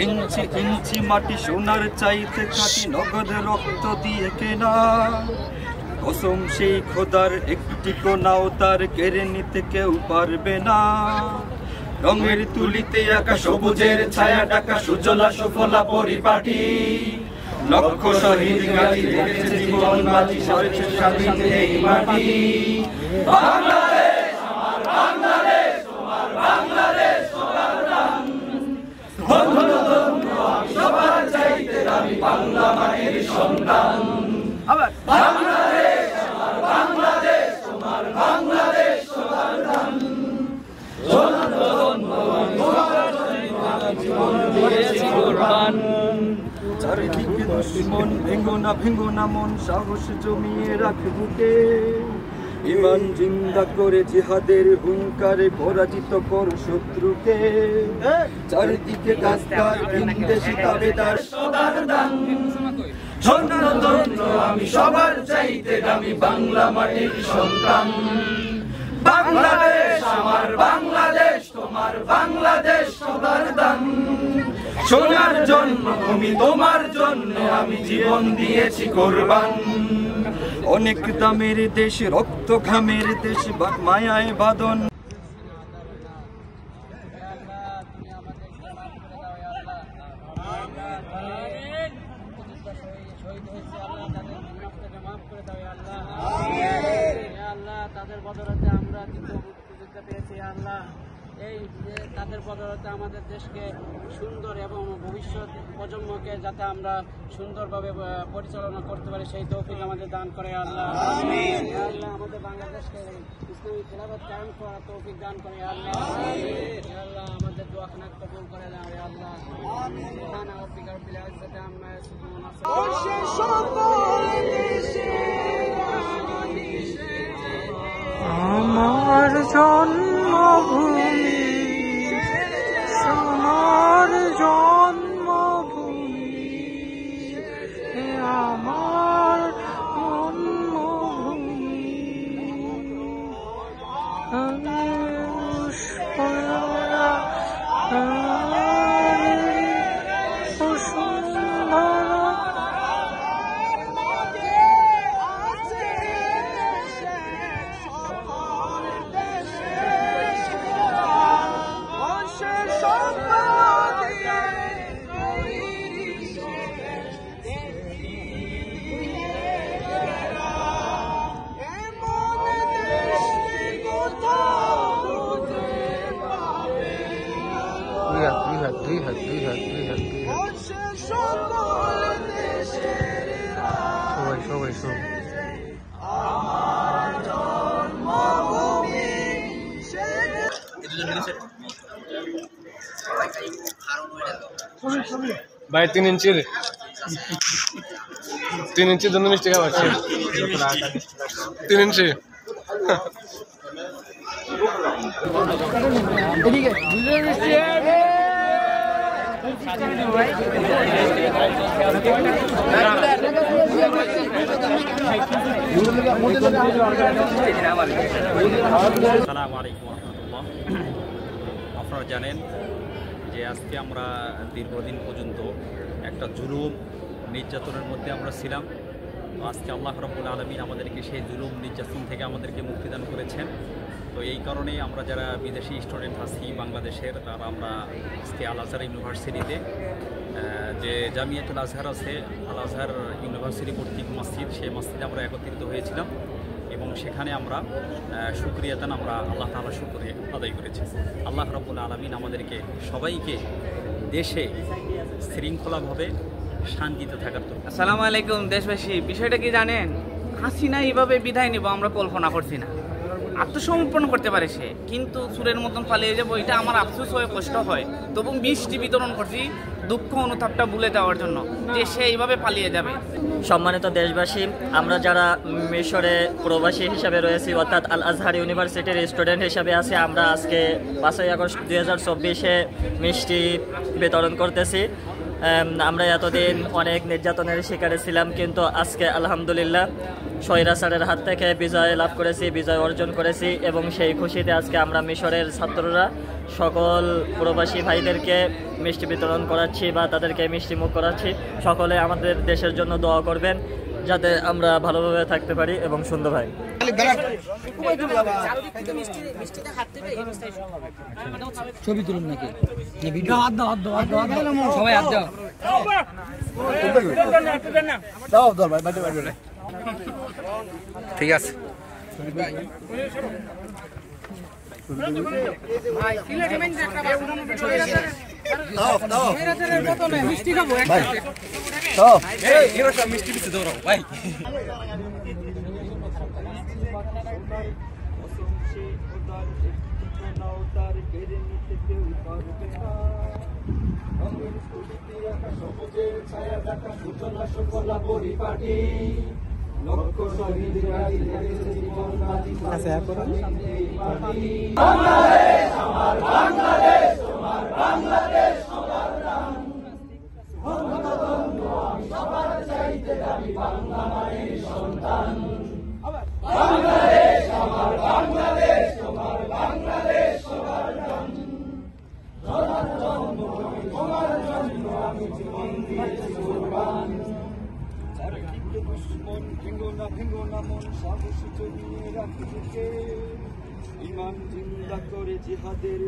ইঞ্চি ইঞ্চি মাটি সোনার চাইতে খাঁটি নগদ রক্ত দিয়ে কেনা কসম সেই খোদার একটি কোনাও তার কেড়ে নিতে কেউ পারবে না। রঙের তুলিতে আঁকা সবুজের ছায়া ডাকা সুজলা সুফলা পরিপাটি লক্ষ শহীদ গাড়ি রেখেছে জীবন বাজি সরেছে স্বাধীন এই মাটি। বাংলাদেশ আমার বাংলাদেশ তোমার বাংলাদেশ তোমার নাম ধন্য ধন্য আমি সবার চাইতে আমি বাংলা মাটির সন্তান। বাংলাদেশ আমার বাংলাদেশ তোমার বাংলাদেশ তোমার নাম ধন্য ধন্য আমি সবার জন্য আমি জীবন দিয়েছি কোরবান। চারিদিকে দুশ্মন ভেঙ্গো না মন সাহস জমিয়ে রাখে বুকে ইমান জিন্দা করে জিহাদের হুঙ্কারে পরাজিত কর শত্রুকে। চারিদিকে গাছদার বিন্দেশি তাবেদার সদার দান ধন্য ধন্য আমি সবার চাইতে আমি বাংলা মাটির সন্তান। বাংলাদেশ আমার বাংলাদেশ তোমার বাংলাদেশ সদার দান সোনার জন্মভূমি তোমার জন্য আমি জীবন দিয়েছি কোরবান। অনেক দামের দেশ রক্ত ঘামের দেশ মায়ায় বাদন তাদের বদৌলতে আমরা মুক্তিযুদ্ধ পেয়েছি আল্লাহ। এই তাদের বদৌলতে আমাদের দেশকে সুন্দর এবং ভবিষ্যৎ প্রজন্মকে যাতে আমরা সুন্দরভাবে পরিচালনা করতে পারি সেই তৌফিক আমাদের দান করে আল্লাহ। আল্লাহ আমাদের বাংলাদেশকে ইসলামী খেলাফত কায়েম করার তৌফিক দান করে আল্লাহ। আল্লাহ আমাদের দোয়া খানা কবুল করে দাও আল্লাহ। সুবহান রাব্বিকা রব্বিল ইজ্জাতি আম্মা ইয়াসিফুন আমার জন্মভূমি সোনার জন্মভূমি আমার জন্মভূমি দুই হাত সবাই ভাই 3 ইঞ্চির 2 টাকা পাচ্ছে 3 ইঞ্চি আপনারা জানেন যে আজকে আমরা দীর্ঘদিন পর্যন্ত একটা জুলুম নির্যাতনের মধ্যে আমরা ছিলাম। তো আজকে আল্লাহ রাব্বুল আলামিন আমাদেরকে সেই জুলুম নির্যাতন থেকে আমাদেরকে মুক্তিদান করেছেন। তো এই কারণেই আমরা যারা বিদেশি স্টুডেন্ট আছি বাংলাদেশের তারা আমরা আজকে আল আজহার ইউনিভার্সিটিতে যে জামিয়াতুল আজহার আছে আল আজহার ইউনিভার্সিটি কর্তৃক মসজিদ সেই মসজিদে আমরা একত্রিত হয়েছিলাম এবং সেখানে আমরা শুকরিয়াতান আমরা আল্লাহ তাআলা শুকরিয়া আদায় করেছি। আল্লাহ রাব্বুল আলামিন আমাদেরকে সবাইকে দেশে শৃঙ্খলাভাবে শান্তিতে থাকার তো। আসসালামু আলাইকুম দেশবাসী, বিষয়টা কি জানেন? হাসিনা এইভাবে বিদায় নিব আমরা কল্পনা করছি না। আত্মসমর্পণ করতে পারে সে, কিন্তু সুরের মতন পালিয়ে যাবো এটা আমার আফসোস হয়ে কষ্ট হয়। তবু মিষ্টি বিতরণ করছি দুঃখ অনুতাপটা ভুলে যাওয়ার জন্য যে সে এইভাবে পালিয়ে যাবে। সম্মানিত দেশবাসী, আমরা যারা মিশরে প্রবাসী হিসাবে রয়েছি অর্থাৎ আল আজহার ইউনিভার্সিটির স্টুডেন্ট হিসাবে আছি, আমরা আজকে 5ই আগস্ট 2024 মিষ্টি বিতরণ করতেছি। আমরা এতদিন অনেক নির্যাতনের শিকারে ছিলাম, কিন্তু আজকে আলহামদুলিল্লাহ স্বৈরাচারের হাত থেকে বিজয় লাভ করেছি, বিজয় অর্জন করেছি এবং সেই খুশিতে আজকে আমরা মিশরের ছাত্ররা সকল প্রবাসী ভাইদেরকে মিষ্টি বিতরণ করাচ্ছি বা তাদেরকে মিষ্টি মুখ করাচ্ছি। সকলে আমাদের দেশের জন্য দোয়া করবেন যাতে আমরা ভালোভাবে থাকতে পারি এবং সুন্দর হয়। ছবি তুলুন নাকি ভিডিও হাত দাও সবাই হাত দাও ঠিক আছে। মিষ্টি খাবো মিষ্টি দিতে দাও ভাই। ইমান জিন্দা করে জিহাদের